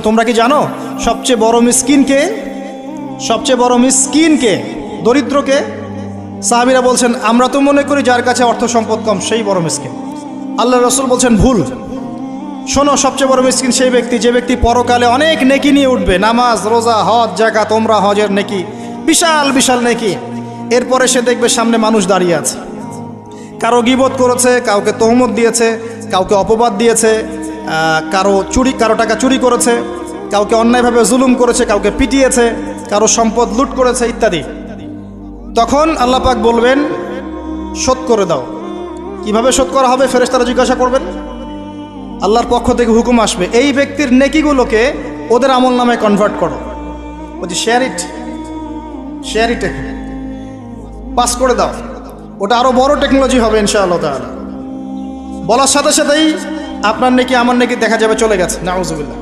তোমরা কি জানো সবচেয়ে বড় মিসকিন কে? সবচেয়ে বড় মিসকিন কে? দরিদ্রকে? সাহাবীরা বলছেন আমরা তো মনে করি যার কাছে অর্থ সম্পদ কম সেই বড় মিসকিন। আল্লাহ রাসূল বলছেন ভুল। শোনো, সবচেয়ে বড় মিসকিন সেই ব্যক্তি যে ব্যক্তি পরকালে অনেক নেকি নিয়ে উঠবে, নামাজ, রোজা, হজ, যাকাত, ওমরা, হজের নেকি, বিশাল বিশাল নেকি। এরপরে সে দেখবে সামনে মানুষ দাঁড়িয়ে আছে, কারো গীবত করেছে, কাউকে তহমত দিয়েছে, কাউকে অপবাদ দিয়েছে, কারো টাকা চুরি করেছে, কাউকে অন্যায়ভাবে জুলুম করেছে, কাউকে পিটিয়েছে, কারো সম্পদ লুট করেছে ইত্যাদি। তখন আল্লাহ পাক বলবেন শোধ করে দাও। কিভাবে শোধ করা হবে? ফেরেশতারা জিজ্ঞাসা করবেন, আল্লাহর পক্ষ থেকে হুকুম আসবে এই ব্যক্তির নেকিগুলোকে ওদের আমল নামে কনভার্ট করো। বলছি শেয়ার ইট পাস করে দাও। ওটা আরো বড় টেকনোলজি হবে ইনশাআল্লাহ তাআলা। বলার সাথে সাথেই আপনার নেকি আমার নেকি দেখা যাবে চলে গেছে, নাউজুবিল্লাহ।